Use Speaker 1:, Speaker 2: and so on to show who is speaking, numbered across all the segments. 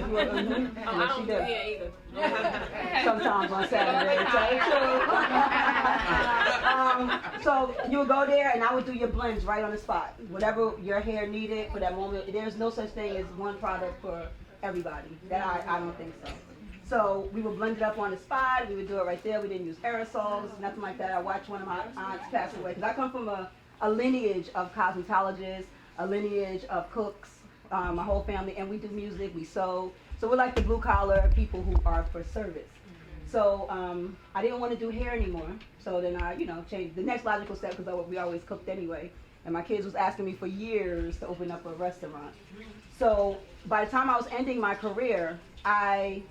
Speaker 1: I don't do hair either.
Speaker 2: Sometimes on Saturday. So you would go there and I would do your blends right on the spot. Whatever your hair needed for that moment. There's no such thing as one product for everybody. I don't think so. So we would blend it up on the spot. We would do it right there. We didn't use aerosols, nothing like that. I watched one of my aunts pass away because I come from a lineage of cosmetologists, a lineage of cooks, my whole family, and we do music, we sew. So we're like the blue collar people who are for service. So I didn't want to do hair anymore. So then I, changed the next logical step because we always cooked anyway. And my kids was asking me for years to open up a restaurant. So by the time I was ending my career, I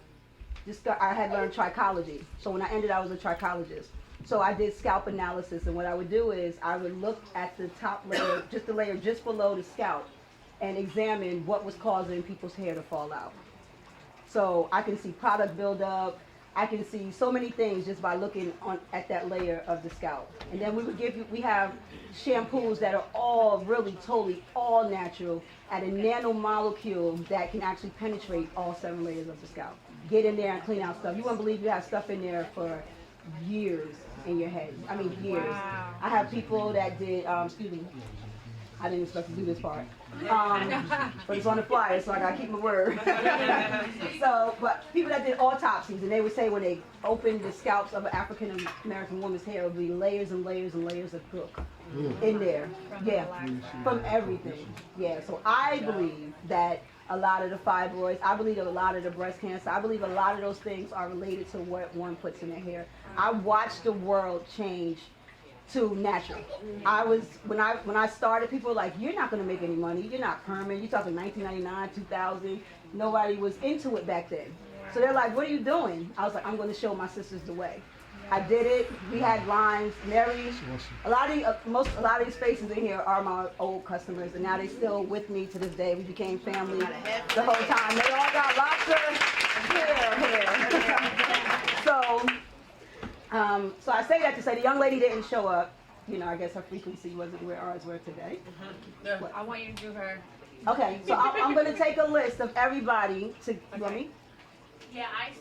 Speaker 2: had learned trichology. So when I ended, I was a trichologist. So I did scalp analysis, and what I would do is I would look at the top layer, just the layer just below the scalp, and examine what was causing people's hair to fall out. So I can see product buildup. I can see so many things just by looking at that layer of the scalp. And then we have shampoos that are all really totally all natural at a nanomolecule that can actually penetrate all 7 layers of the scalp. Get in there and clean out stuff. You wouldn't believe you have stuff in there for years in your head. I mean, years. Wow. I have people that did, excuse me, I didn't expect to do this part. But it's on the flyer, so I gotta keep my word. But people that did autopsies, and they would say when they opened the scalps of an African American woman's hair, it would be layers and layers and layers of gook in there. From everything. Yeah, so I believe that a lot of the fibroids, I believe a lot of the breast cancer, I believe a lot of those things are related to what one puts in their hair. I watched the world change to natural. When I started, people were like, you're not going to make any money, you're not permanent, you're talking 1999, 2000, nobody was into it back then. So they're like, what are you doing? I was like, I'm going to show my sisters the way. I did it. We had lines. Mary, a lot of these faces in here are my old customers, and now they're still with me to this day. We became family the whole time. They all got lots of hair. So I say that to say the young lady didn't show up. I guess her frequency wasn't where ours were today.
Speaker 1: I want you to do her.
Speaker 2: Okay, so I'm going to take a list of everybody to. You want me?
Speaker 3: Yeah, I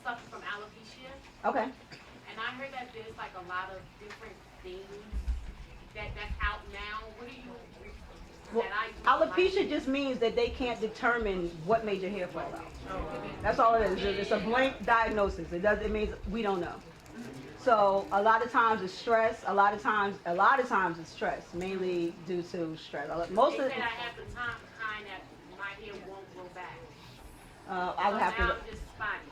Speaker 3: suffer from alopecia.
Speaker 2: Okay.
Speaker 3: And I heard that there's like a lot of different things that's out now. What do you?
Speaker 2: Alopecia just means that they can't determine what made your hair fall out. That's all it is. It's a blank diagnosis. It means we don't know. So a lot of times it's stress. A lot of times it's stress, mainly due to stress.
Speaker 3: Most of it. I have the kind that my hair won't grow back.
Speaker 2: I would have to.
Speaker 3: I'm just spotty.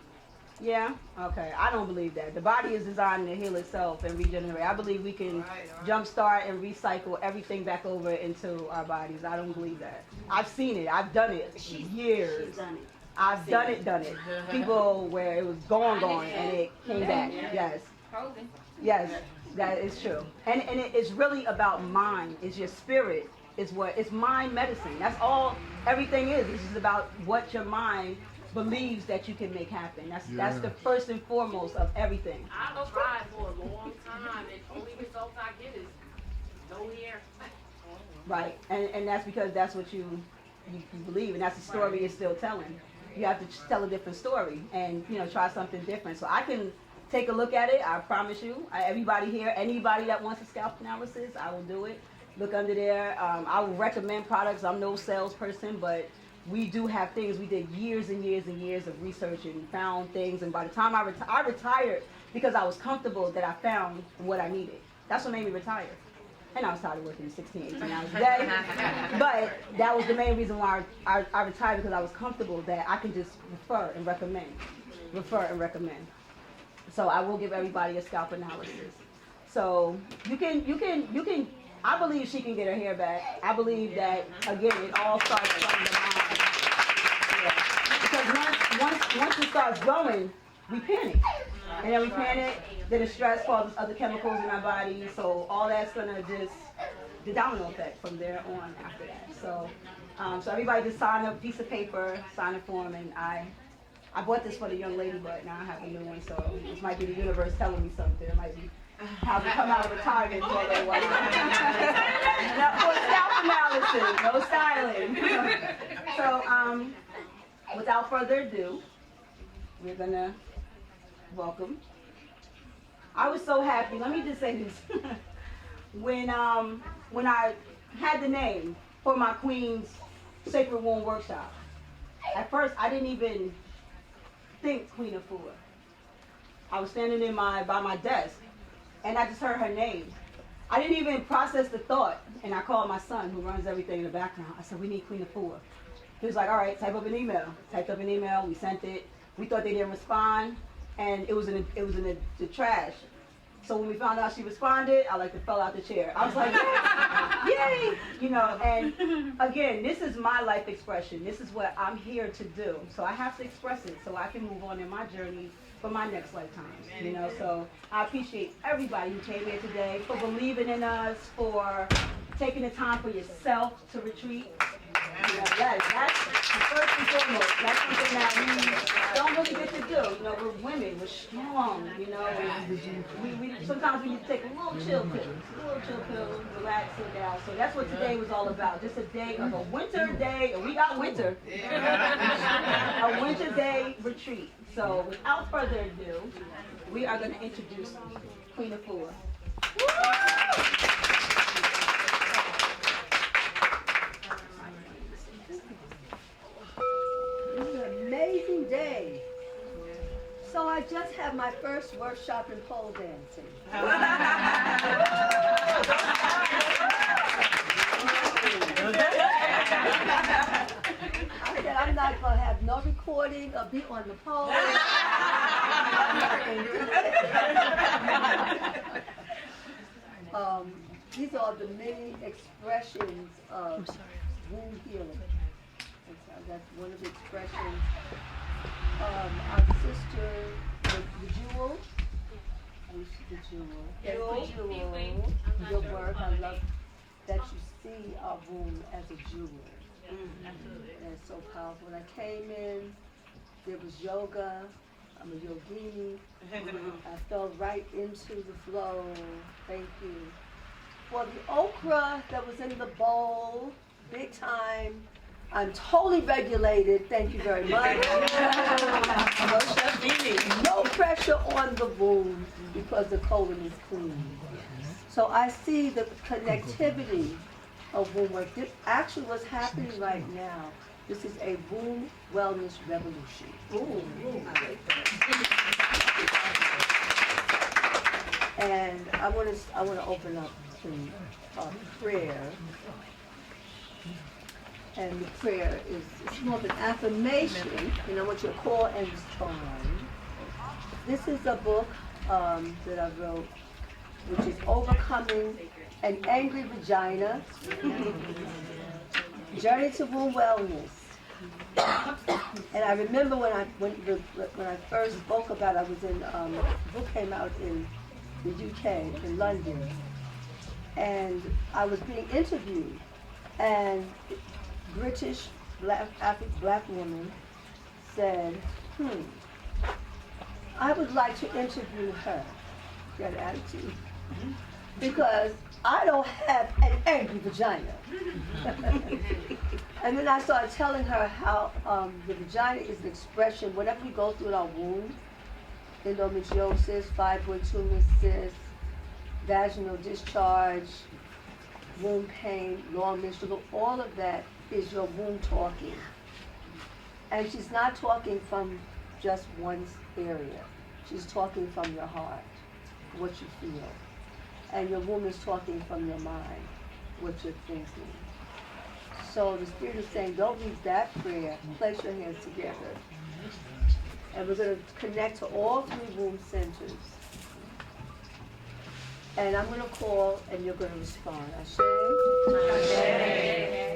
Speaker 2: Yeah? Okay. I don't believe that. The body is designed to heal itself and regenerate. I believe we can jumpstart and recycle everything back over into our bodies. I don't believe that. I've seen it. I've done it for years.
Speaker 4: She's done it.
Speaker 2: I've done it. People where it was gone, and it came back. Yes. Yes, that is true. And it's really about mind. It's your spirit. It's mind medicine. That's all everything is. It's just about what your mind believes that you can make happen. That's the first and foremost of everything.
Speaker 3: I've tried for a long time, and only results I get is no hair.
Speaker 2: Right, and that's because that's what you believe, and that's the story you're still telling. You have to tell a different story, and try something different. So I can take a look at it. I promise you. Everybody here, anybody that wants a scalp analysis, I will do it. Look under there. I will recommend products. I'm no salesperson, but we do have things. We did years and years and years of research and found things. And by the time I retired because I was comfortable that I found what I needed. That's what made me retire. And I was tired of working 16, 18 hours a day. But that was the main reason why I retired, because I was comfortable that I can just refer and recommend. So I will give everybody a scalp analysis. So you can. I believe she can get her hair back. I believe that, again, it all starts from the mind. Yeah. Because once it starts growing, we panic. And then we panic, then the stress causes other chemicals in our body. So all that's going to just, the domino effect from there on after that. So everybody just sign a piece of paper, sign a form, and I bought this for the young lady, but now I have a new one. So this might be the universe telling me something. It might be how to come out of retirement for a little while. Now, for scalp analysis, no styling. So without further ado, we're gonna welcome. I was so happy. Let me just say this. when I had the name for my Queen's Sacred Womb Workshop, at first I didn't even think Queen Afua. I was standing by my desk, and I just heard her name. I didn't even process the thought, and I called my son, who runs everything in the background. I said, "We need Queen Afua." He was like, "All right, type up an email." Typed up an email. We sent it. We thought they didn't respond, and it was in the trash. So when we found out she responded, I fell out the chair. I was like, "Yay!" And again, this is my life expression. This is what I'm here to do. So I have to express it so I can move on in my journey for my next lifetime. So I appreciate everybody who came here today, for believing in us, for taking the time for yourself to retreat. That's the first and foremost. That's something that we don't really get to do. We're women, we're strong, and we sometimes we need to take a little chill pill, relax, sit down. So that's what today was all about. Just a day of a winter day, and we got winter. A winter day retreat. So without further ado, we are going to introduce Queen Afua.
Speaker 4: Amazing day. So I just had my first workshop in pole dancing. I said I'm not going to have no recording or be on the pole. These are the many expressions of womb healing. That's one of the expressions. Our sister, the jewel, your work. I love that you see our womb as a jewel. And it's so powerful. When I came in, there was yoga. I'm a yogini. I fell right into the flow. Thank you. For the okra that was in the bowl, big time. I'm totally regulated. Thank you very much. No pressure on the womb because the colon is clean. So I see the connectivity of womb work. This actually what's happening right now. This is a womb wellness revolution. And I want to open up in prayer. And the prayer it's more of an affirmation, and I want you to call and respond. This is a book that I wrote, which is Overcoming an Angry Vagina, Journey to Womb Wellness. And I remember when I first spoke about it, I was in, the book came out in the UK, in London, and I was being interviewed, and British black woman said, I would like to interview her. She had an attitude. Because I don't have an angry vagina. And then I started telling her how the vagina is an expression, whatever we go through in our womb, endometriosis, fibroid tumor cysts, vaginal discharge, womb pain, long menstrual, all of that is your womb talking. And she's not talking from just one area. She's talking from your heart, what you feel. And your womb is talking from your mind, what you're thinking. So the Spirit is saying, don't read that prayer, place your hands together. And we're going to connect to all three womb centers. And I'm going to call, and you're going to respond. Ashe? Ashe.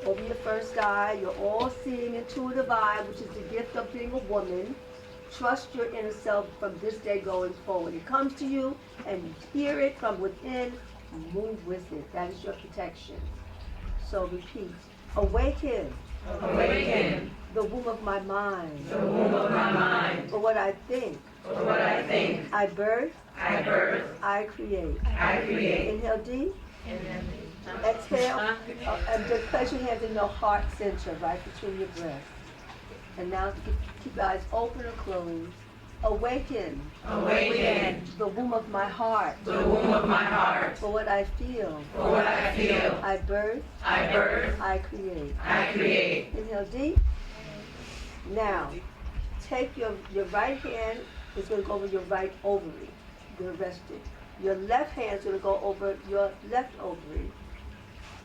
Speaker 4: Open your first eye. You're all seeing intuitive eye, which is the gift of being a woman. Trust your inner self from this day going forward. It comes to you, and you hear it from within. Move with it. That is your protection. So repeat. Awaken.
Speaker 1: Awaken.
Speaker 4: The womb of my mind.
Speaker 1: The womb of my mind.
Speaker 4: For what I think.
Speaker 1: For what I think.
Speaker 4: I birth.
Speaker 1: I birth.
Speaker 4: I create.
Speaker 1: I create.
Speaker 4: Inhale deep.
Speaker 1: Inhale deep.
Speaker 4: Exhale, and just place your hands in your heart center, right between your breasts. And now keep your eyes open or closed. Awaken.
Speaker 1: Awaken.
Speaker 4: The womb of my heart.
Speaker 1: The womb of my heart.
Speaker 4: For what I feel.
Speaker 1: For what I feel.
Speaker 4: I birth.
Speaker 1: I birth.
Speaker 4: I create.
Speaker 1: I create.
Speaker 4: Inhale deep. Now, take your right hand is going to go over your right ovary. You're going to rest it. Your left hand is going to go over your left ovary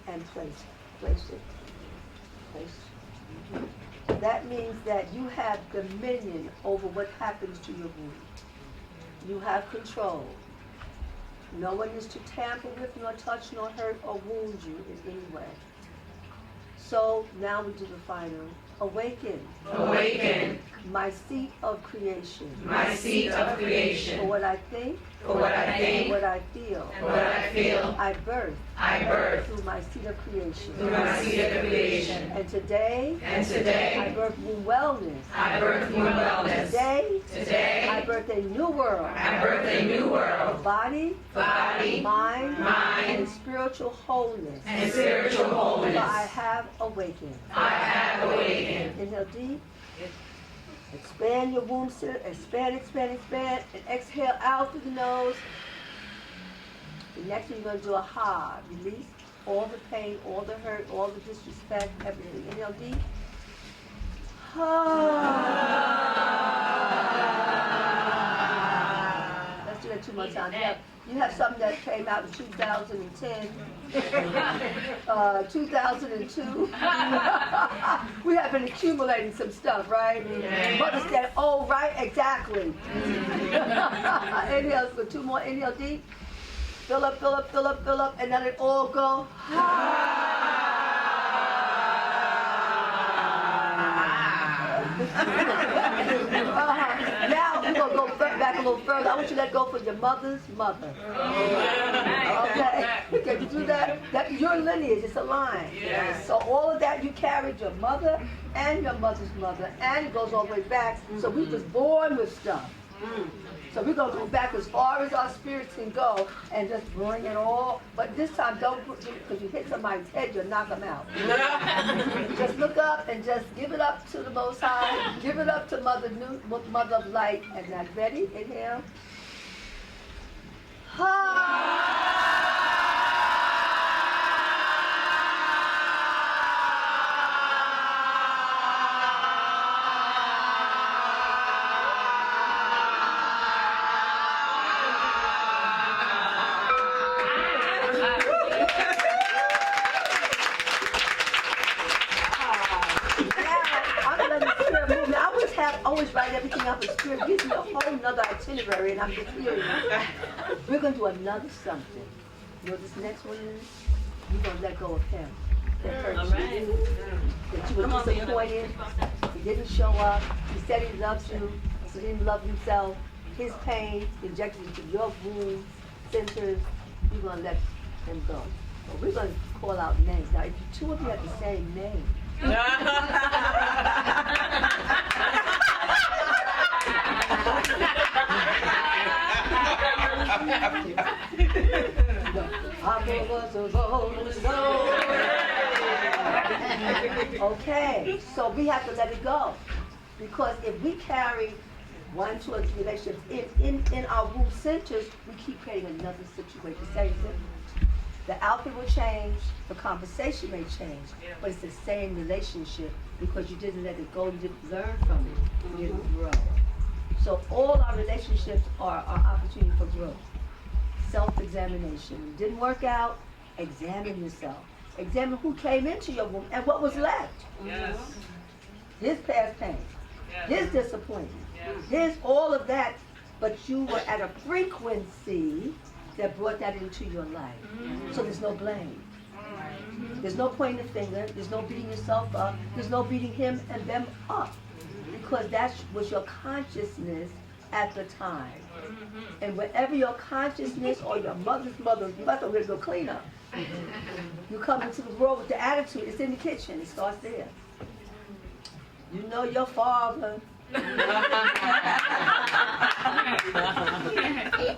Speaker 4: and place it. Place it. Place it. That means that you have dominion over what happens to your womb. You have control. No one is to tamper with, nor touch, nor hurt, or wound you in any way. So now we do the final. Awaken.
Speaker 1: Awaken.
Speaker 4: My seat of creation.
Speaker 1: My seat of creation.
Speaker 4: For what I think.
Speaker 1: For what I think.
Speaker 4: What I feel.
Speaker 1: For what I feel.
Speaker 4: I birth.
Speaker 1: I birth.
Speaker 4: Through my seat of creation.
Speaker 1: Through my seat of creation.
Speaker 4: And today.
Speaker 1: And today.
Speaker 4: I birth womb wellness.
Speaker 1: I birth womb wellness.
Speaker 4: Today.
Speaker 1: Today.
Speaker 4: I birth a new world.
Speaker 1: I birth a new world.
Speaker 4: Body.
Speaker 1: Body.
Speaker 4: Mind.
Speaker 1: Mind.
Speaker 4: And spiritual wholeness.
Speaker 1: And spiritual
Speaker 4: For
Speaker 1: wholeness.
Speaker 4: I have awakened.
Speaker 1: I have awakened.
Speaker 4: Inhale deep. Expand your womb center. Expand, expand, expand. And exhale out through the nose. The next one you're going to do a ha. Release all the pain, all the hurt, all the disrespect, everything. Inhale deep. Let's do that 2 more times. You have something that came out in 2010, 2002. We have been accumulating some stuff, right? Mother said, oh, right, exactly. Inhale for 2 more. Inhale deep. Fill up, fill up, fill up, fill up, and let it all go. Now we're going to go back a little further. I want you to let go for your mother's mother. Okay? Can you do that? That's your lineage. It's a line. So all of that you carried your mother and your mother's mother, and it goes all the way back. So we was born with stuff. So we're going to go back as far as our spirits can go and just bring it all. But this time, don't, because you hit somebody's head, you'll knock them out. Just look up and just give it up to the Most High. Give it up to Mother of Light. And now, ready? Inhale. Always write everything up, but Spirit gives me a whole nother itinerary, and I'm just hearing it. We're going to do another something. You know what this next one is? You're going to let go of him. That hurt you. That you were disappointed. He didn't show up. He said he loves you. He didn't love himself. His pain injected into your womb centers. You're going to let him go. But we're going to call out names. Now, if you 2 of you have the same name, okay, so we have to let it go. Because if we carry 1, 2, or 3 relationships in our womb centers, we keep creating another situation. Same thing. The outfit will change, the conversation may change, but it's the same relationship because you didn't let it go, you didn't learn from it, you didn't grow. So all our relationships are our opportunity for growth. Self-examination. When it didn't work out, examine yourself. Examine who came into your womb and what was left.
Speaker 1: Yes.
Speaker 4: His past pain, his disappointment, his all of that, but you were at a frequency that brought that into your life. So there's no blame. There's no pointing the finger. There's no beating yourself up. There's no beating him and them up. Because that was your consciousness at the time. And wherever your consciousness or your mother's mother, you got to go clean up. You come into the world with the attitude. It's in the kitchen. It starts there. You know your father.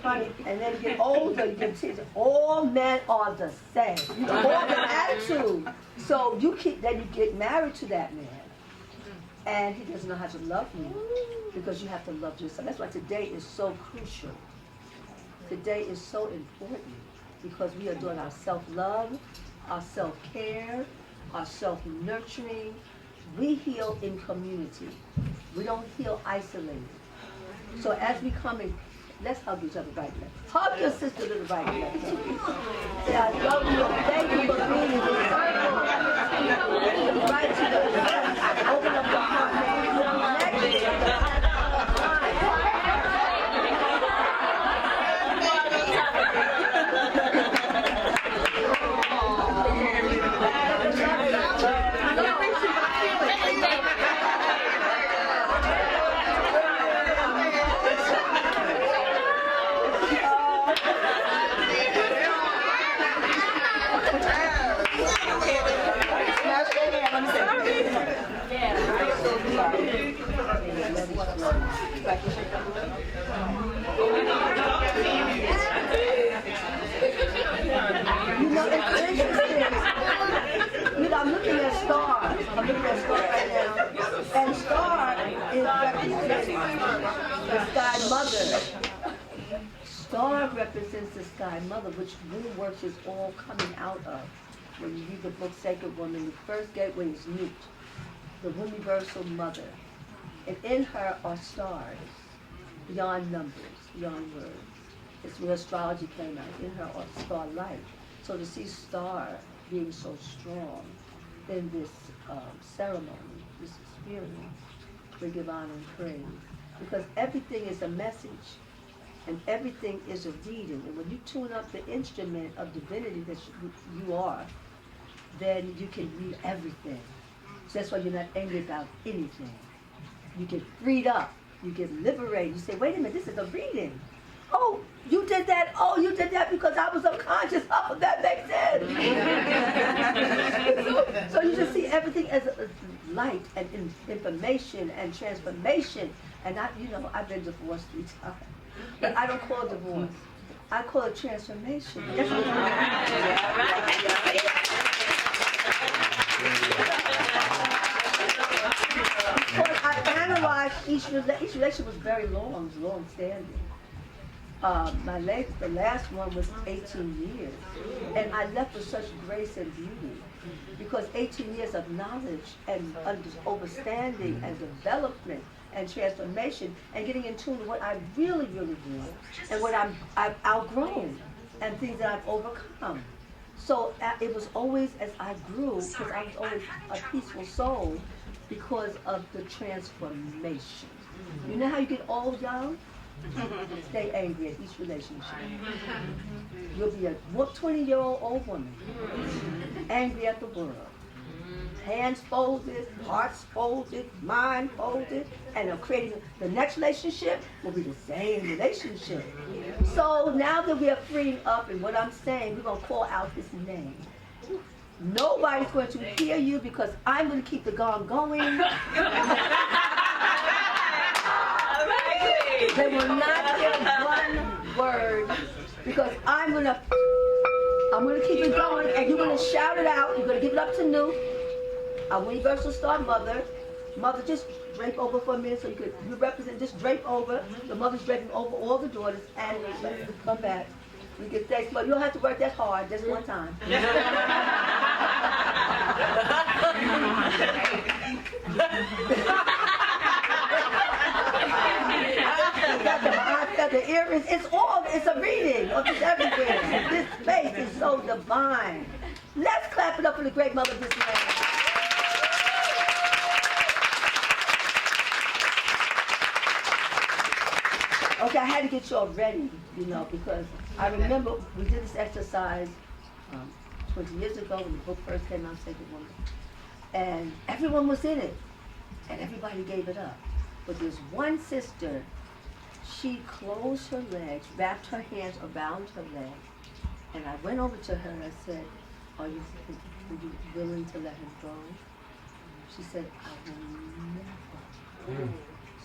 Speaker 4: Funny. And then you get older, you get teachers. All men are the same. All the attitude. So you then you get married to that man. And he doesn't know how to love you because you have to love yourself. That's why today is so crucial. Today is so important because we are doing our self-love, our self-care, our self-nurturing. We heal in community. We don't heal isolated. So as we come in, let's hug each other right now. Hug your sister to the right now. Say, I love you. Thank you for being in this circle. Right to the left. Open up your heart. I'm looking at stars. I'm looking at stars right now. And star is representing the sky mother. Star represents the sky mother, which Moon Works is all coming out of. When you read the book Sacred Woman, the first gateway is Newt, the universal mother. And in her are stars, beyond numbers, beyond words. It's where astrology came out. In her are starlight. So to see star being so strong in this ceremony, this experience, we give honor and praise. Because everything is a message, and everything is a reading. And when you tune up the instrument of divinity that you are, then you can read everything. So that's why you're not angry about anything. You get freed up. You get liberated. You say, wait a minute, this is a reading. Oh, you did that. Oh, you did that because I was unconscious. Oh, that makes sense. So you just see everything as a light and information and transformation. And I've been divorced 3 times. But I don't call it divorce. I call it transformation. That's what because I analyzed each relationship was very long standing. The last one was 18 years. And I left with such grace and beauty. Because 18 years of knowledge and understanding and development and transformation and getting in tune with what I really, really want and what I've outgrown and things that I've overcome. So it was always as I grew, because I was always a peaceful soul because of the transformation. You know how you get old, y'all? Stay angry at each relationship. You'll be a 20-year-old old woman, angry at the world. Hands folded, hearts folded, mind folded, and creating the next relationship will be the same relationship. So now that we are freeing up, and what I'm saying, we're going to call out his name. Nobody's going to hear you because I'm going to keep the gong going. They will not hear one word because I'm gonna keep it going, and you're gonna shout it out. You're gonna give it up to Newt, our universal star mother. Mother, just drape over for a minute so you represent. Just drape over. The mother's draping over all the daughters, and come back. We get thanks, but you don't have to work that hard. Just one time. The earrings, it's a reading of this everywhere. This space is so divine. Let's clap it up for the great mother of this land. Okay, I had to get you all ready, because I remember we did this exercise 20 years ago when the book first came out, Sacred Woman. And everyone was in it, and everybody gave it up. But there's one sister. She closed her legs, wrapped her hands around her legs, and I went over to her and I said, are you willing to let him go? She said, I will never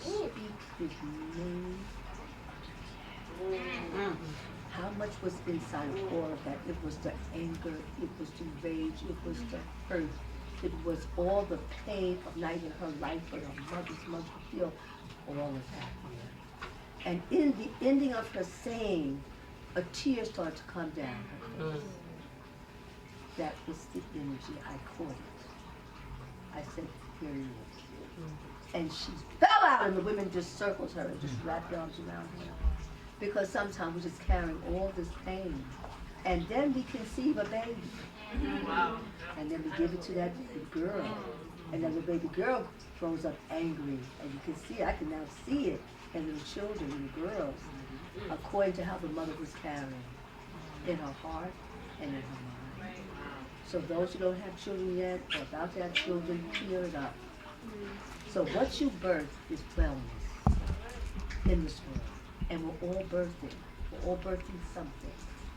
Speaker 4: speak his name How much was inside of all of that? It was the anger, it was the rage, it was the hurt, it was all the pain of not even her life, but her mother's mother to feel all of that here. And in the ending of her saying, a tear started to come down her face. That was the energy. I caught it. I said, here he is. And she fell out, and the women just circled her and just wrapped their arms around her. Because sometimes we're just carrying all this pain. And then we conceive a baby.
Speaker 3: Wow.
Speaker 4: And then we give it to that baby girl. And then the baby girl grows up angry. And you can see, I can now see it in the children and the girls, according to how the mother was carrying in her heart and in her mind. So those who don't have children yet or about to have children, clear it up. So what you birth is wellness in this world. And we're all birthing. We're all birthing something.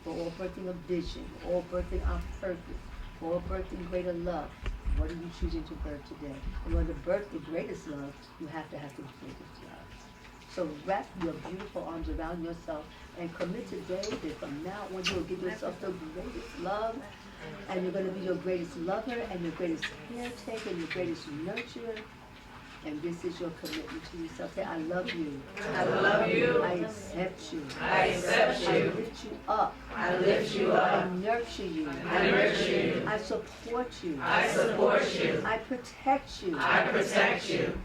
Speaker 4: We're all birthing a vision. We're all birthing our purpose. We're all birthing greater love. What are you choosing to birth today? In order to birth the greatest love, you have to have the greatest love. So wrap your beautiful arms around yourself and commit today that from now on you will give yourself the greatest love, and you're going to be your greatest lover and your greatest caretaker and your greatest nurturer. And this is your commitment to yourself. Say, I love you.
Speaker 1: I love you.
Speaker 4: I accept you.
Speaker 1: I accept
Speaker 4: I
Speaker 1: you.
Speaker 4: lift you up.
Speaker 1: I lift you
Speaker 4: I
Speaker 1: up.
Speaker 4: nurture you.
Speaker 1: I nurture you.
Speaker 4: I support you.
Speaker 1: I support you.
Speaker 4: I protect you.
Speaker 1: I protect you.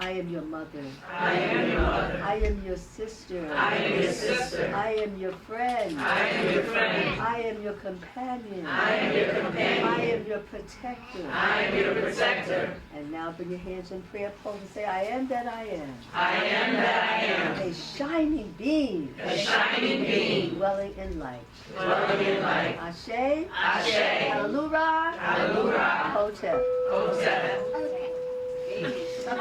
Speaker 4: I am your mother.
Speaker 1: I am your mother.
Speaker 4: I am your sister.
Speaker 1: I am your sister.
Speaker 4: I am your friend.
Speaker 1: I am your friend.
Speaker 4: I am your companion.
Speaker 1: I am your companion.
Speaker 4: I am your protector.
Speaker 1: I am your protector.
Speaker 4: And now bring your hands in prayer pose and say, I am that I am.
Speaker 1: I am that I am.
Speaker 4: A shining being.
Speaker 1: A shining being.
Speaker 4: Dwelling in light.
Speaker 1: Dwelling in light.
Speaker 4: Ashe.
Speaker 1: Ashe.
Speaker 4: Hallelujah.
Speaker 1: Hallelujah.
Speaker 4: Hotep.
Speaker 1: Hotep.
Speaker 4: Oh,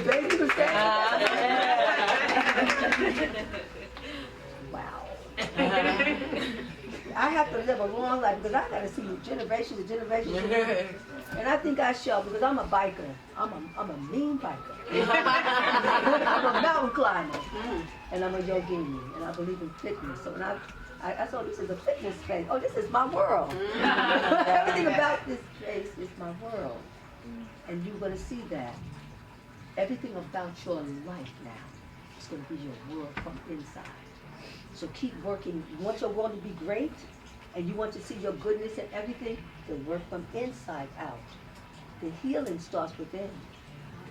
Speaker 4: baby was wow. I have to live a long life because I got to see generations and generations. And I think I shall because I'm a biker. I'm a mean biker. I'm a mountain climber. And I'm a yogini. And I believe in fitness. So when I saw this is a fitness space. Oh, this is my world. Everything about this space is my world. And you're going to see that. Everything about your life now is going to be your world from inside. So keep working. You want your world to be great, and you want to see your goodness in everything, then work from inside out. The healing starts within.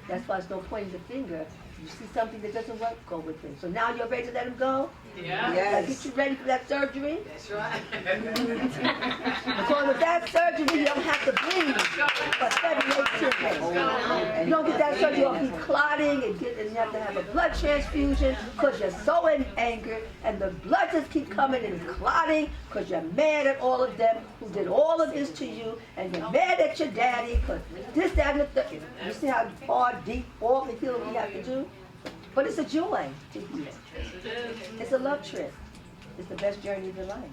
Speaker 4: That's why there's no pointing the finger. You see something that doesn't work, go with it. So now you're ready to let him go?
Speaker 1: Yeah.
Speaker 2: Yes.
Speaker 4: Get you ready for that surgery?
Speaker 1: That's right.
Speaker 4: Because with that surgery, you don't have to bleed for 7 days. You don't get that surgery, you'll be clotting and you have to have a blood transfusion because you're so in anger and the blood just keep coming and clotting because you're mad at all of them who did all of this to you, and you're mad at your daddy because this, that, and the third. You see how far, deep, all the healing we have to do? But it's a joy to heal. It's a love trip. It's the best journey of your life.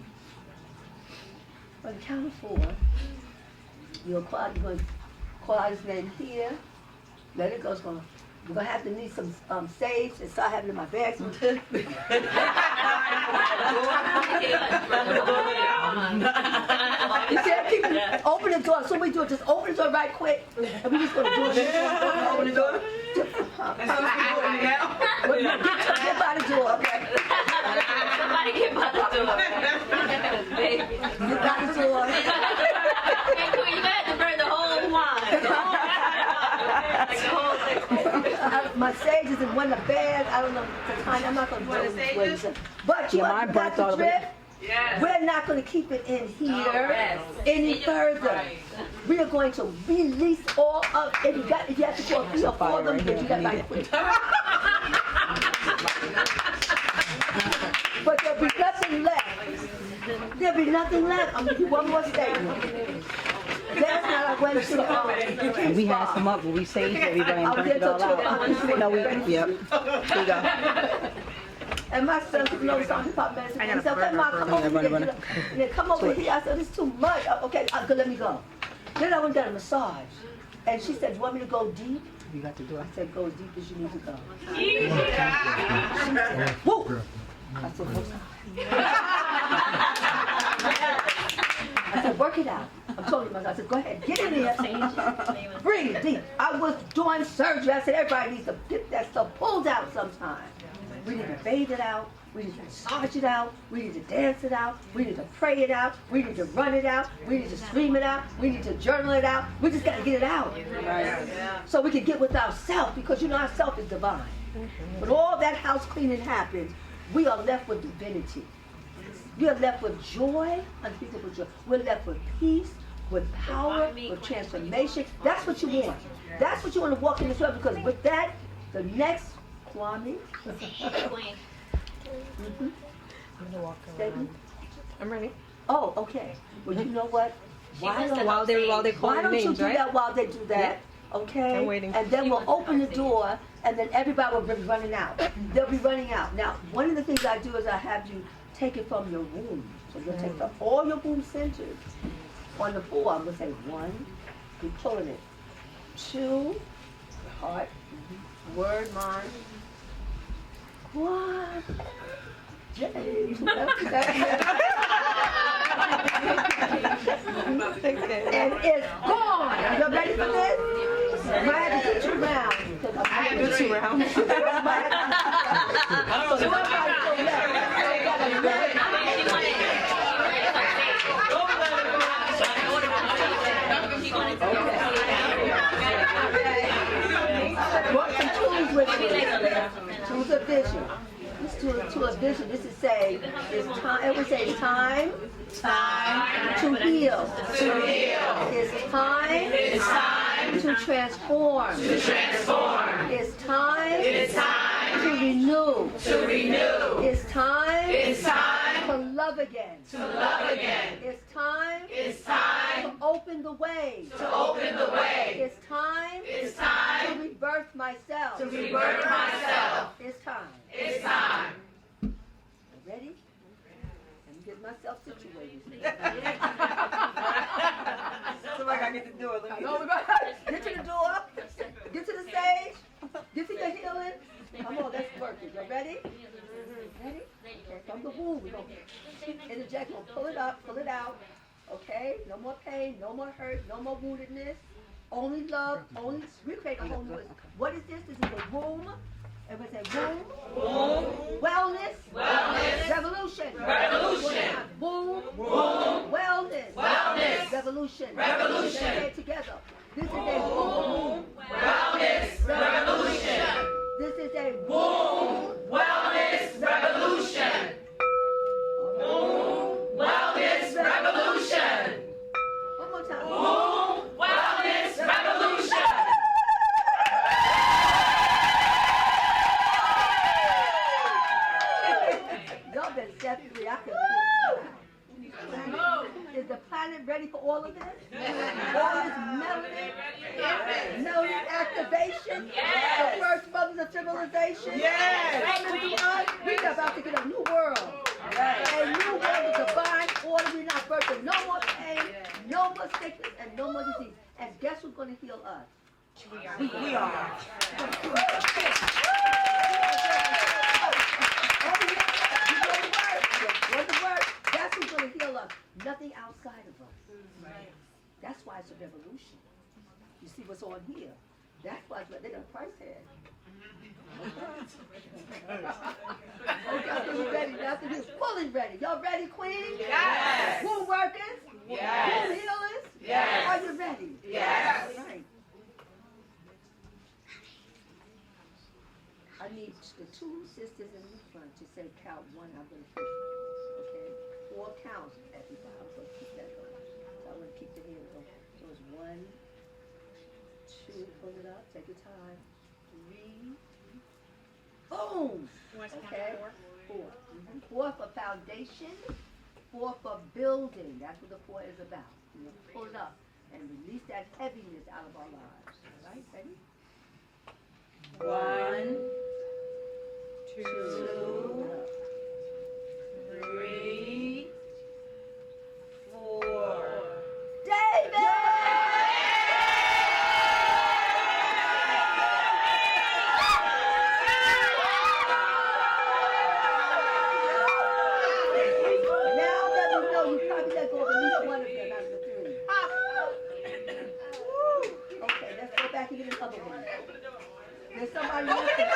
Speaker 4: On the count of 4, you're going to call out his name here. Let it go. We're going to have to need some sage and start having it in my bag. You said keep it, open the door. So we do it. Just open the door right quick. And we just going to do it. Open the door. Get by the door. Okay.
Speaker 3: Somebody get by the door. Baby.
Speaker 4: Get by the door.
Speaker 3: Hey, Queen, you got to burn the whole wine. Like the whole thing.
Speaker 4: My sage is in one of the bed. I don't know the time. I'm not going to do it. But you
Speaker 2: Yeah, mine
Speaker 4: got
Speaker 2: burnt all
Speaker 4: the
Speaker 2: the way.
Speaker 4: drip.
Speaker 3: Yes.
Speaker 4: We're not going to keep it in here
Speaker 3: yes.
Speaker 4: any further.
Speaker 3: Right.
Speaker 4: We are going to release all of it. If you have to go 3 or 4 of them,
Speaker 2: Right
Speaker 4: then you got
Speaker 2: here,
Speaker 4: like but there'll be nothing left. There'll be nothing left. I'm going to do one more statement. Last night I went to
Speaker 2: And we had some up, but we saved everybody and burnt it all out. No, we, yep. Here you go.
Speaker 4: And my son took no song hip-hop medicine. He said, okay, Mom, come over here. And then come over here. I said, it's too much. Okay, good, let me go. Then I went down a massage. And she said, you want me to go deep? You got to do it. I said, go as deep as you need to go.
Speaker 1: Yeah.
Speaker 4: Woo! I said, I said, work it out. I'm telling you, I said, go ahead, get in there. Breathe deep. I was doing surgery. I said, everybody needs to get that stuff pulled out sometime. We need to bathe it out. We need to massage it out. We need to dance it out. We need to pray it out. We need to run it out. We need to scream it out. We need to journal it out. We just got to get it out. Right? So we can get with ourself, because you know our self is divine. When all that house cleaning happens, we are left with divinity. We are left with joy, unspeakable joy. We're left with peace, with power, with transformation. That's what you want. That's what you want to walk in this world, because with that, the next Kwame. Mm-hmm.
Speaker 5: I'm gonna walk
Speaker 4: Statement?
Speaker 5: around. I'm ready.
Speaker 4: Oh, okay. Well, you know what? Why don't
Speaker 5: While they're
Speaker 4: you
Speaker 5: calling names,
Speaker 4: do
Speaker 5: right?
Speaker 4: that while they do that? Okay?
Speaker 5: I'm waiting.
Speaker 4: And then we'll open the door, and then everybody will be running out. They'll be running out. Now, one of the things I do is I have you take it from your womb. So you'll take all your womb centers. On the floor, I'm going to say 1, keep pulling it. 2, heart, word, mind. 1, James. And it's gone. Are you ready for this? I have to get you around. I have to get you around. So somebody go left. What some tools with you? Tools of vision. This tool of vision. This is say it's time. It would say it's time to heal. It's time to transform. It's time to renew. It's time to love again. It's time to open the way. It's time to rebirth myself. It's time. Ready? Let me get myself situated.
Speaker 2: Somebody gotta get the door.
Speaker 4: Get to the door. Get to the stage. Get to your healing. Come on, let's work it. You ready? Ready? Okay, from the womb, we're going to interject. We'll pull it up, pull it out. Okay? No more pain, no more hurt, no more woundedness. Only love, only, we create a whole new. What is this? This is the womb. Everybody say womb. Wellness. Revolution. Womb. Wellness. Revolution. Let's say it together. This is a womb. Wellness. Revolution. This is a womb. Wellness. Revolution. Womb. Wellness. Revolution. One more time. Womb. Wellness. Revolution. Y'all been set free. I can Is the planet ready for all of this? All this melanin activation? The first mothers of civilization? Coming to us? We're about to get a new world. A new world of divine order. We're not birthing no more pain, no more sickness, and no more disease. And guess who's going to heal us? We are. That's who's going to heal us. Nothing outside of us. That's why it's a revolution. You see what's on here? That's why they're going to price tag. Okay, ready. Now he's fully ready. Y'all ready, Queen?
Speaker 1: Yes.
Speaker 4: Womb workers?
Speaker 1: Yes.
Speaker 4: Womb healers?
Speaker 1: Yes.
Speaker 4: Are you ready?
Speaker 1: Yes.
Speaker 4: All right. I need the 2 sisters in the front to say count 1. I'm going to push. Okay? 4 counts, everybody. I'm going to keep that going. So I'm going to keep the hands going. So it's 1, 2, pull it up, take your time. 3, boom! Okay? 4. 4 for foundation, 4 for building. That's what the 4 is about. You know, pull it up and release that heaviness out of our lives. All right? Ready?
Speaker 1: 1, 2, 3, 4.
Speaker 4: David! back and get this other one. There's somebody listening.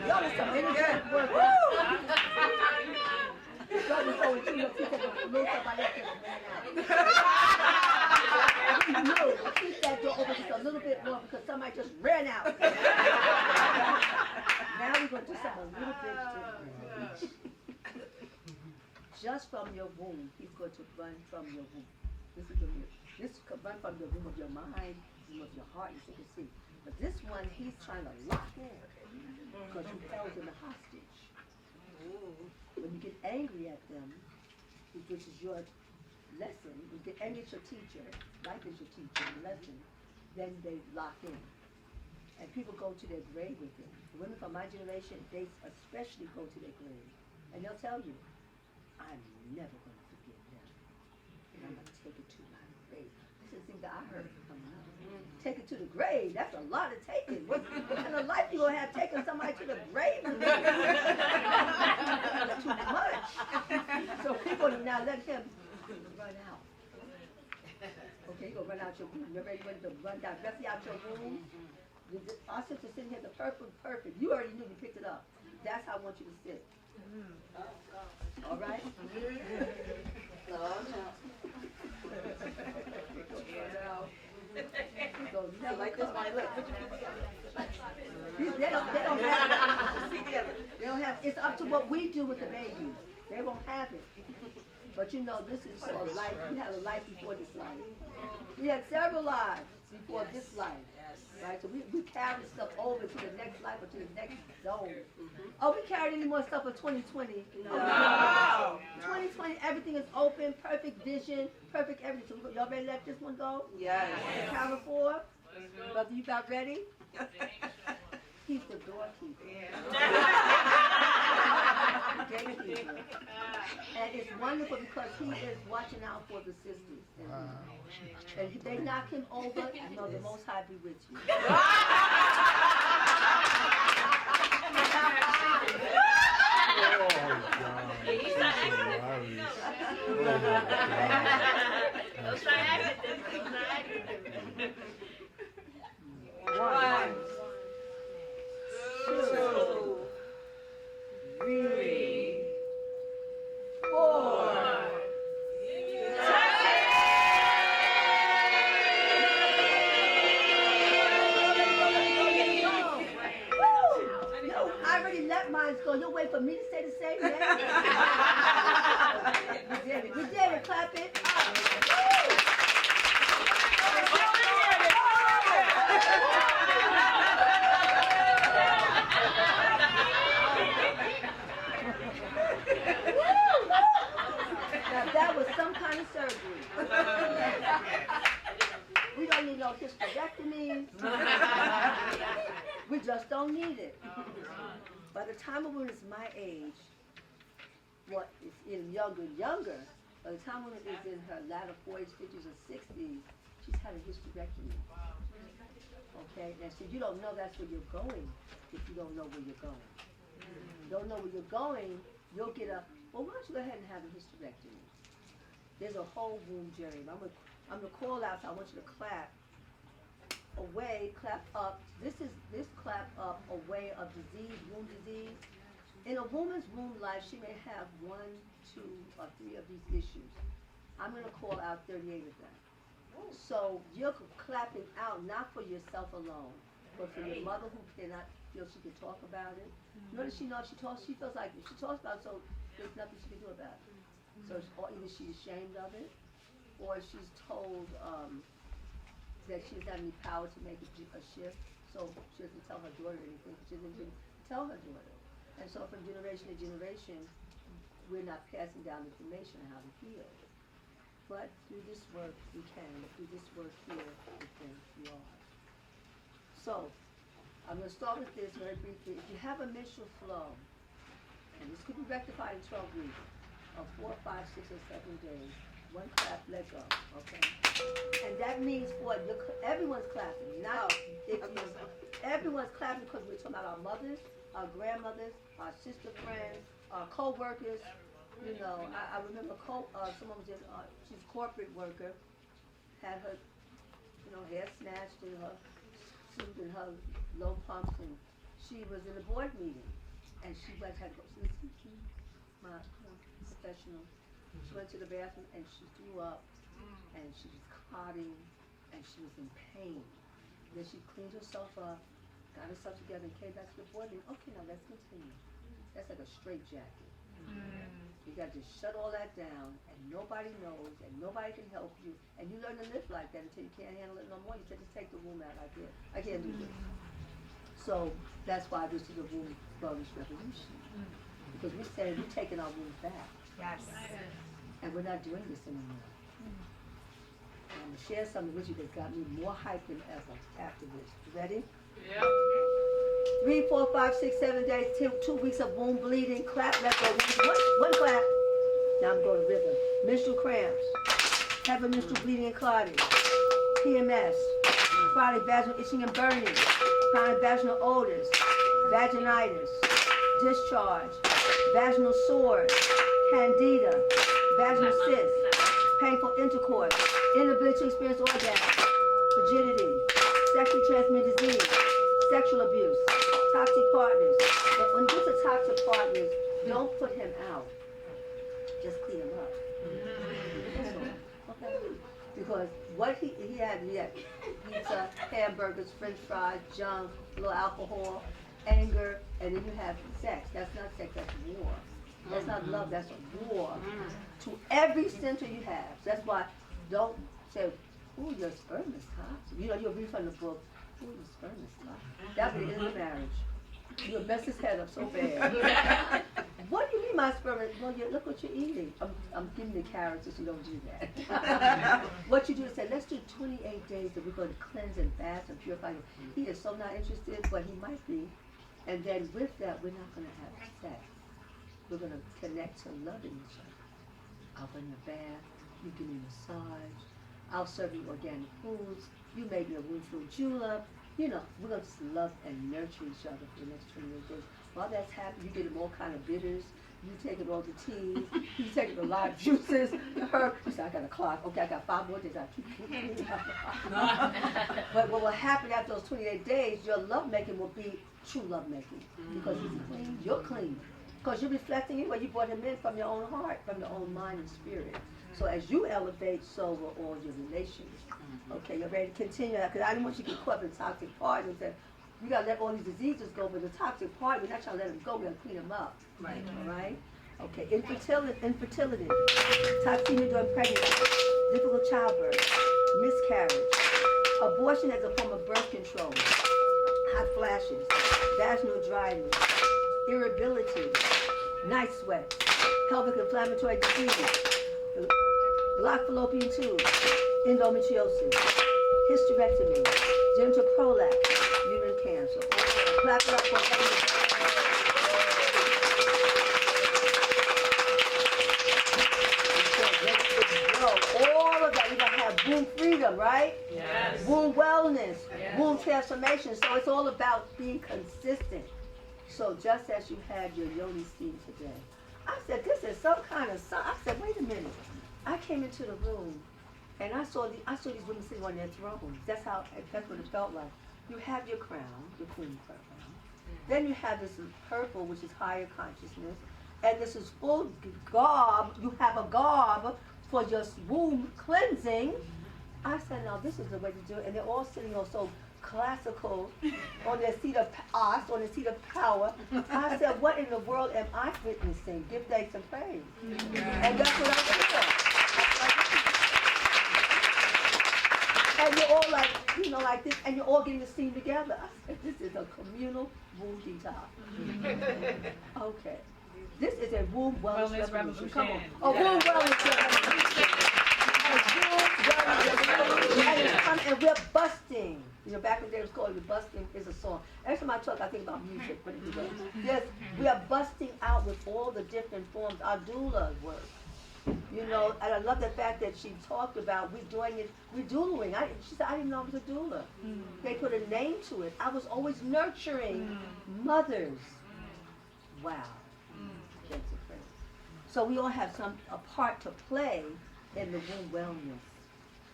Speaker 4: Y'all is some energetic workers. Y'all is so into your feet that move somebody else just ran out. No, keep that door open just a little bit more because somebody just ran out. Now we're going to do something a little bit different. Just from your womb, he's going to run from your womb. This could run from the womb of your mind, womb of your heart, as you can see. But this one, he's trying to lock in because you held them hostage. When you get angry at them, which is your lesson, when you get angry at your teacher, life is your teacher, lesson, then they lock in. And people go to their grave with them. The women from my generation, they especially go to their grave. And they'll tell you, I'm never going to forget them. And I'm going to take it to my grave. This is the thing that I heard coming up. Take it to the grave. That's a lot of taking. What kind of life you going to have taking somebody to the grave? That's too much. So people now let him run out. Okay, you're going to run out your womb. You're ready to run down, directly out your womb. Our sister sitting here, the perfect. You already knew you picked it up. That's how I want you to sit. All right? So like this one, look. They don't have it's up to what we do with the babies. They won't have it. But you know, this is for a life. We had a life before this life. We had several lives before this life. Right? So we carry stuff over to the next life or to the next zone. Oh, we carried any more stuff for 2020? No. 2020, everything is open, perfect vision, perfect everything. So y'all ready to let this one go?
Speaker 1: Yes.
Speaker 4: Count of 4. Brother, you got ready? He's the doorkeeper. Gatekeeper. And it's wonderful because he is watching out for the sisters. And if they knock him over, you know the Most High be with you. One, 2, 3, 4. I already let mine go. You'll wait for me to say the same thing. We did it. Clap it. Now that was some kind of surgery. We don't need no hysterectomies. We just don't need it. By the time a woman is my age, what is in younger, by the time a woman is in her latter 40s, 50s, or 60s, she's had a hysterectomy. Okay? Now, so you don't know that's where you're going if you don't know where you're going. You don't know where you're going, you'll get a, well, why don't you go ahead and have a hysterectomy? There's a whole womb journey. I'm gonna call out, so I want you to clap. Away, clap up. This clap up, away of disease, womb disease. In a woman's womb life, she may have 1, 2, or 3 of these issues. I'm gonna call out 38 of them. So you're clapping out not for yourself alone, but for your mother who cannot feel she can talk about it. Nor does she know if she talks, she feels like if she talks about it, so there's nothing she can do about it. So or either she's ashamed of it, or she's told that she doesn't have any power to make a shift, so she doesn't tell her daughter anything, she doesn't even tell her daughter. And so from generation to generation, we're not passing down information on how to heal. But through this work, we can. Through this work here, we are. So, I'm going to start with this very briefly. If you have a menstrual flow, and this could be rectified in 12 weeks, of 4, 5, 6, or 7 days, One clap, let go. Okay. And that means what? Everyone's clapping. Not if you, everyone's clapping because we're talking about our mothers, our grandmothers, our sister friends, our co-workers. You know, I remember someone was in, she's a corporate worker, had her, hair snatched and her suit and her low pumps, and she was in a board meeting, and she had to go, my professional. She went to the bathroom and she threw up, and she was clotting, and she was in pain. Then she cleaned herself up, got herself together, and came back to the board meeting. Okay, now let's continue. That's like a straight jacket. You got to shut all that down, and nobody knows, and nobody can help you, and you learn to live like that until you can't handle it no more. You say, just take the womb out. I can't do this. So that's why this is a womb wellness revolution, because we say we're taking our womb back.
Speaker 5: Yes.
Speaker 4: And we're not doing this anymore. I'm going to share something with you that got me more hyped than ever after this. You ready?
Speaker 1: Yeah.
Speaker 4: 3, 4, 5, 6, 7 days, 2 weeks of womb bleeding, clap, let go. One clap. Now I'm going to rhythm. Menstrual cramps, heavy menstrual bleeding and clotting, PMS, chronic vaginal itching and burning, chronic vaginal odors, vaginitis, discharge, vaginal sores, candida, vaginal cysts, painful intercourse, inability to experience orgasm, frigidity, sexually transmitted disease, sexual abuse, toxic partners. But when you get to toxic partners, don't put him out. Just clean him up. That's all. Okay? Because what he had pizza, hamburgers, french fries, junk, a little alcohol, anger, and then you have sex. That's not sex, that's war. That's not love, that's a war. To every center you have. That's why don't say, ooh, your sperm is toxic. You'll read from the book, ooh, your sperm is toxic. That'll be the end of marriage. You'll mess his head up so bad. What do you mean my sperm is? Well, look what you're eating. I'm giving you carrots so you don't do that. What you do is say, let's do 28 days that we're going to cleanse and fast and purify you. He is so not interested, but he might be. And then with that, we're not going to have sex. We're going to connect to loving each other. I'll bring you a bath. You give me a massage. I'll serve you organic foods. You make me a room full julep. We're going to just love and nurture each other for the next 28 days. While that's happening, you get all kind of bitters. You taking all the teas. You taking the live juices. The herb. You say, I got a clock. Okay, I got 5 more days. I keep cleaning up. But what will happen after those 28 days, your love making will be true love making. Because he's clean, you're clean. Because you're reflecting anyway. You brought him in from your own heart, from your own mind and spirit. So as you elevate, so will all your relations. Okay, you're ready to continue that? Because I don't want you to get caught up in toxic partners. And we got to let all these diseases go, but the toxic part, we're not trying to let them go. We're going to clean them up.
Speaker 2: Right.
Speaker 4: All right? Okay, infertility, toxemia during pregnancy, difficult childbirth, miscarriage, abortion as a form of birth control, hot flashes, vaginal dryness, irritability, night sweats, pelvic inflammatory disease, blocked fallopian tubes, endometriosis, hysterectomy, genital prolapse, uterine cancer. Clap it up for all of that. We're going to have womb freedom, right?
Speaker 1: Yes.
Speaker 4: Womb wellness,
Speaker 1: Yes.
Speaker 4: womb transformation. So it's all about being consistent. So just as you had your yoni steam today, I said, this is some kind of sign. I said, wait a minute. I came into the room and I saw these women sitting on their thrones. That's what it felt like. You have your crown, your queen crown. Then you have this purple, which is higher consciousness. And this is full garb. You have a garb for your womb cleansing. I said, no, this is the way to do it. And they're all sitting on so classical on their seat of on their seat of power. I said, what in the world am I witnessing? Give thanks and praise. And that's what I'm doing. And you're all like, like this, and you're all getting the scene together. I said, this is a communal womb detox. Okay. This is a womb wellness revolution. Come on. A womb wellness revolution. And we're busting. Back in the day it was called Busting is a song. Every time I talk, I think about music. But yes, we are busting out with all the different forms. Our doula work. You know, and I love the fact that she talked about we're doing it, we're doulaing. She said, I didn't know I was a doula. They put a name to it. I was always nurturing mothers. Wow. That's a phrase. So we all have a part to play in the womb wellness,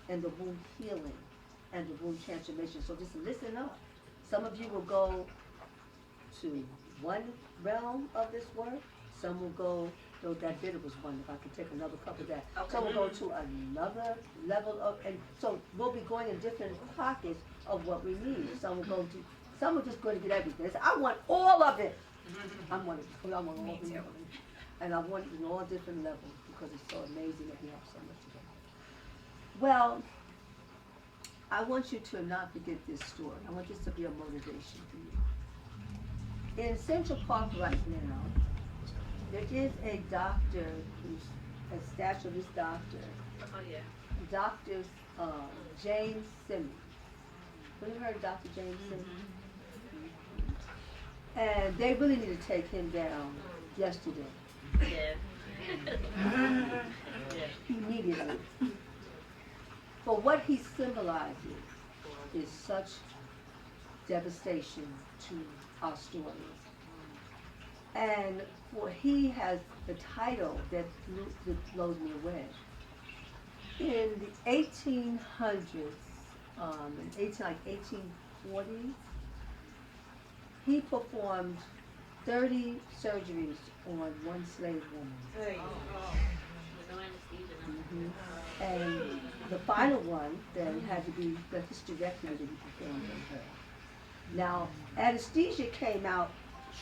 Speaker 4: and the womb healing, and the womb transformation. So just listen up. Some of you will go to one realm of this work. Some will go, though that bitter was one, if I could take another cup of that. Some will go to another level of, and so we'll be going in different pockets of what we need. Some will just go to get everything. They say, I want all of it. I want all of it. And I want it in all different levels because it's so amazing that we have so much together. Well, I want you to not forget this story. I want this to be a motivation for you. In Central Park right now, there is a doctor who's a statue of this doctor.
Speaker 1: Oh, yeah.
Speaker 4: Dr. James Simmons. Have you heard of Dr. James Simmons? And they really need to take him down yesterday.
Speaker 1: Yeah.
Speaker 4: Immediately. For what he symbolizes is such devastation to our stories. And for he has the title that blows me away. In the 1800s, in 1840s, he performed 30 surgeries on one slave woman. And the final one then had to be the hysterectomy that he performed on her. Now, anesthesia came out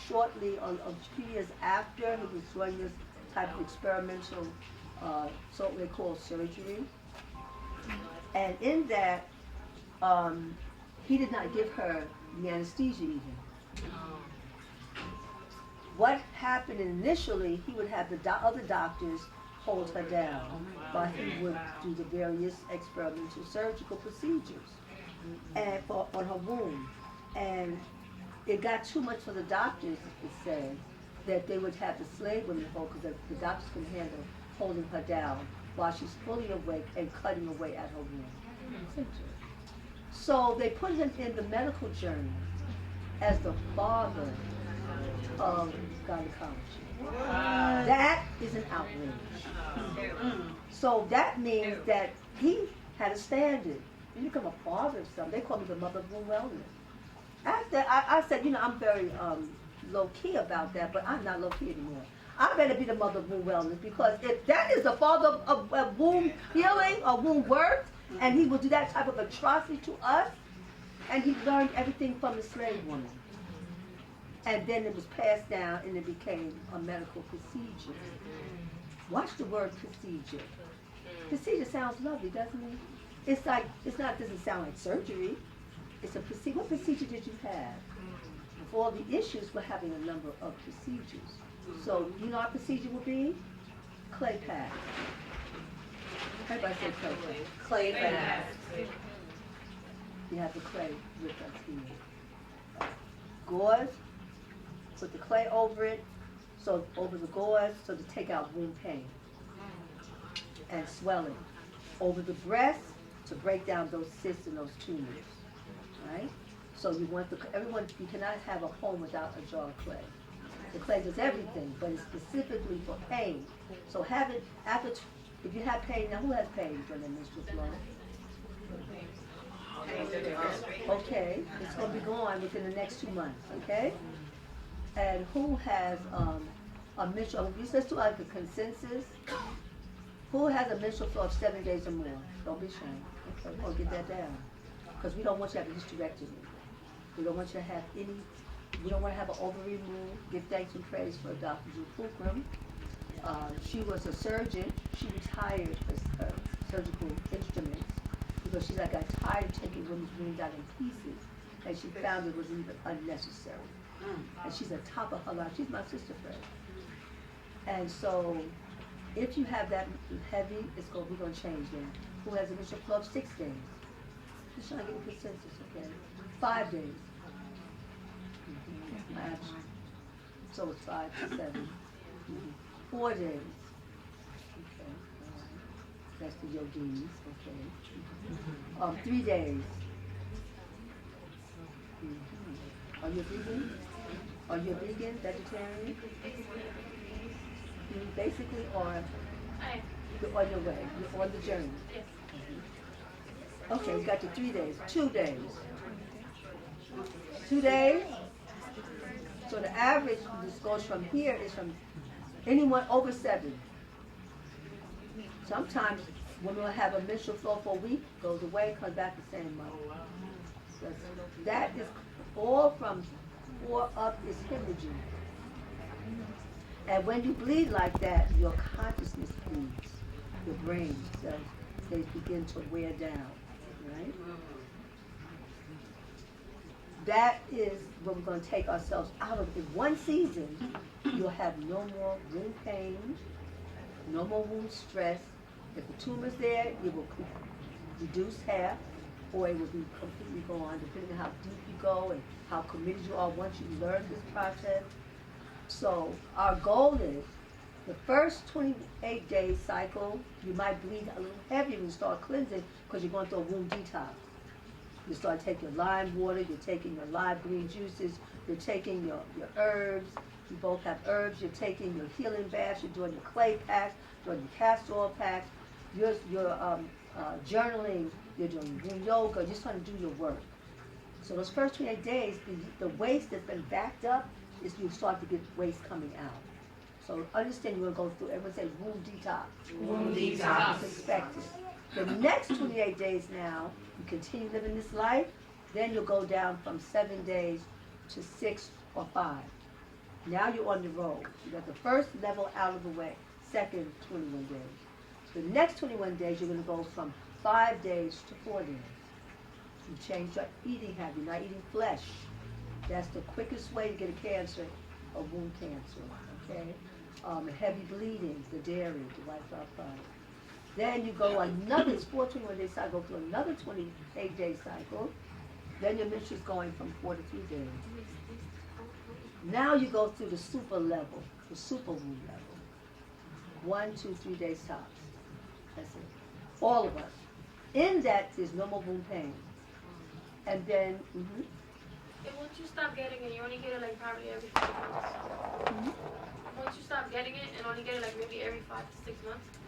Speaker 4: shortly, a few years after he was doing this type of experimental, so they call surgery. And in that, he did not give her the anesthesia even. What happened initially, he would have the other doctors hold her down while he would do the various experimental surgical procedures and on her womb. And it got too much for the doctors, it said, that they would have the slave women hold, because the doctors couldn't handle holding her down while she's fully awake and cutting away at her womb. So they put him in the medical journal as the father of gynecology. That is an outrage. So that means that he had a standard. You become a father of something. They call me the mother of womb wellness. After I said, I'm very low-key about that, but I'm not low-key anymore. I better be the mother of womb wellness, because if that is the father of womb healing or womb birth, and he will do that type of atrocity to us, and he learned everything from the slave woman. And then it was passed down and it became a medical procedure. Watch the word procedure. Procedure sounds lovely, doesn't it? Doesn't sound like surgery. It's a procedure. What procedure did you have? For all the issues, we're having a number of procedures. So, you know what procedure will be? Clay pad. Everybody say clay pad.
Speaker 1: Clay pad.
Speaker 4: You have the clay with us here. Gauze, put the clay over it, so over the gauze, so to take out womb pain and swelling. Over the breast, to break down those cysts and those tumors, right? So you want you cannot have a home without a jar of clay. The clay does everything, but it's specifically for pain. So have it if you have pain. Now, who has pain during the menstrual flow? Okay, it's going to be gone within the next 2 months, okay? And who has a menstrual, let's do like a consensus. Who has a menstrual flow of 7 days or more? Don't be ashamed. Okay, or get that down. Because we don't want you to have a hysterectomy. We don't want you to have we don't want to have an ovary removed. Give thanks and praise for Dr. Drew Fulcrum. She was a surgeon. She retired her surgical instruments because she got tired of taking women's wounds out in pieces, and she found it was even unnecessary. And she's at top of her life. She's my sister friend. And so, if you have that heavy, we're going to change that. Who has a menstrual flow of 6 days? Just trying to get a consensus, okay? 5 days. Action. So it's 5 to 7. 4 days. Okay. That's the yoginis, okay. 3 days. Are you vegan? Are you a vegan, vegetarian? Basically, or you're on your way, you're on the journey. Okay, you got your 3 days. 2 days. 2 days. So the average, this goes from here, is from anyone over 7. Sometimes women will have a menstrual flow for a week, goes away, comes back the same month. So that is all from 4 up is hemorrhaging. And when you bleed like that, your consciousness bleeds. Your brain cells, they begin to wear down, right? That is when we're going to take ourselves out of. In one season, you'll have no more wound pain, no more wound stress. If the tumor's there, it will reduce half, or it will be completely gone, depending on how deep you go and how committed you are once you learn this process. So our goal is the first 28-day cycle, you might bleed a little heavier when you start cleansing because you're going through a wound detox. You start taking lime water, you're taking your live green juices, you're taking your herbs, you both have herbs, you're taking your healing baths, you're doing your clay packs, doing your castor oil packs, you're journaling, you're doing yoga, you're just trying to do your work. So those first 28 days, the waste that's been backed up is you start to get waste coming out. So understand you're going to go through, everyone say wound detox.
Speaker 1: Wound detox.
Speaker 4: It's expected. The next 28 days now, you continue living this life, then you'll go down from 7 days to 6 or 5. Now you're on the road. You got the first level out of the way, second 21 days. The next 21 days, you're going to go from 5 days to 4 days. You change your eating habit, you're not eating flesh. That's the quickest way to get a cancer, a wound cancer, okay? Heavy bleeding, the dairy, the white flour product. Then you go another, it's 4 21-day cycle, go through another 28-day cycle. Then your menstruation's going from 4 to 3 days. Now you go through the super level, the super wound level. 1, 2, 3 days tops. That's it. All of us. In that, there's no more wound pain. And then,
Speaker 3: And once you stop getting it, you only get it like probably every 5 months. Once you stop getting it and only get it like maybe every 5 to 6 months,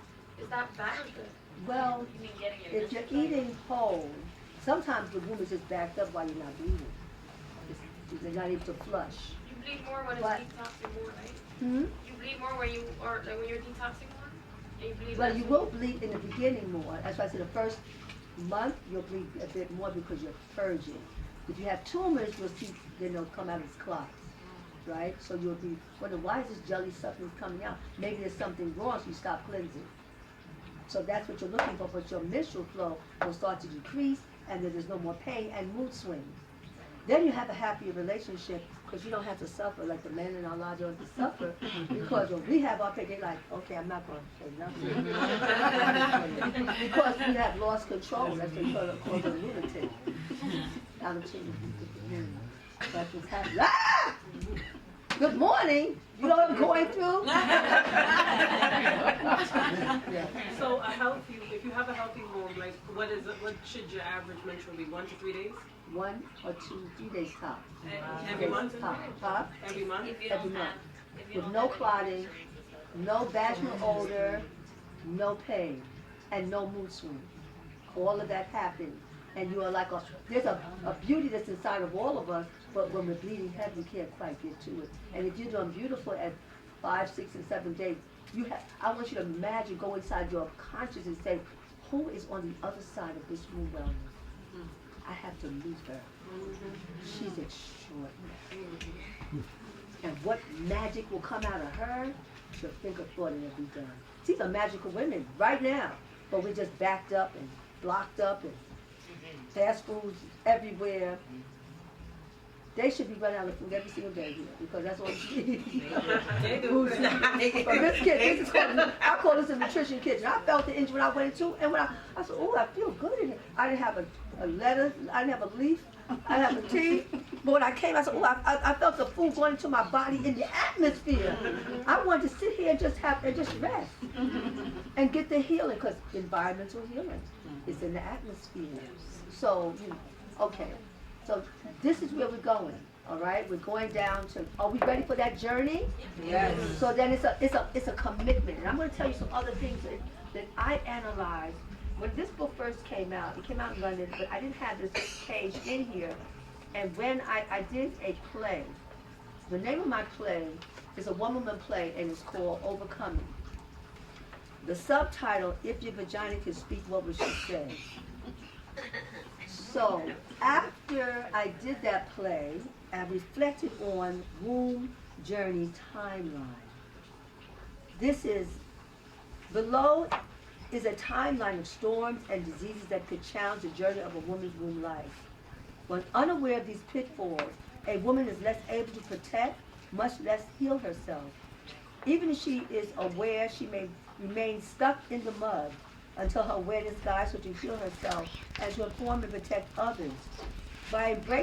Speaker 3: is that bad or good?
Speaker 4: well,
Speaker 3: You mean getting it?
Speaker 4: if you're eating whole, sometimes the womb is just backed up while you're not bleeding. They're not able to flush.
Speaker 3: You bleed more when it's
Speaker 4: But-
Speaker 3: detoxing more, right?
Speaker 4: Hmm?
Speaker 3: You bleed more when you are like when you're detoxing more, and you bleed
Speaker 4: Well,
Speaker 3: less
Speaker 4: you will bleed in the beginning more. That's why I said the first month you'll bleed a bit more because you're purging. If you have tumors, you'll see then they'll come out as clots, right? So you'll be wondering why is this jelly substance coming out? Maybe there's something wrong, so you stop cleansing. So that's what you're looking for, but your menstrual flow will start to decrease, and then there's no more pain and mood swings. Then you have a happier relationship because you don't have to suffer like the men in our lives don't have to suffer. Because when we have our pain, they're like, okay, I'm not going to say nothing. Because we have lost control. That's what they call a lunatic. Out of tune. That's what's happening. Ah! Good morning. You know what I'm going through? Yeah.
Speaker 6: So a healthy, if you have a healthy womb, like what should your average menstrual be? 1 to 3 days?
Speaker 4: 1 or 2, 3 days top.
Speaker 6: Every month?
Speaker 4: Top. Top.
Speaker 6: Every month?
Speaker 4: Every month. With no clotting, no vaginal odor, no pain, and no mood swing. All of that happens. And you are like there's a beauty that's inside of all of us, but when we're bleeding heavy, we can't quite get to it. And if you're doing beautiful at 5, 6, and 7 days, I want you to imagine, go inside your consciousness and say, who is on the other side of this womb wellness? I have to meet her. She's extraordinary. And what magic will come out of her, she'll think a thought and it'll be done. These are magical women right now, but we're just backed up and blocked up and fast foods everywhere. They should be running out of food every single day here because that's all you need.
Speaker 6: They do.
Speaker 4: But this kid, this is called, I call this a nutrition kitchen. I felt the injury when I went into, and when I said, oh, I feel good in it. I didn't have a lettuce, I didn't have a leaf, I didn't have a tea. But when I came, I said, oh, I felt the food going into my body in the atmosphere. I wanted to sit here and just rest and get the healing, because environmental healing is in the atmosphere. So, okay. So this is where we're going, all right? We're going down to, are we ready for that journey?
Speaker 1: Yes.
Speaker 4: So then it's a commitment. And I'm going to tell you some other things that I analyzed. When this book first came out, it came out in London, but I didn't have this page in here. And when I did a play, the name of my play is a one-woman play, and it's called Overcoming. The subtitle, If Your Vagina Could Speak, What Would She Say? So after I did that play, I reflected on womb journey timeline. This is, below is a timeline of storms and diseases that could challenge the journey of a woman's womb life. When unaware of these pitfalls, a woman is less able to protect, much less heal herself. Even if she is aware, she may remain stuck in the mud until her awareness guides her to heal herself and to inform and protect others. By embracing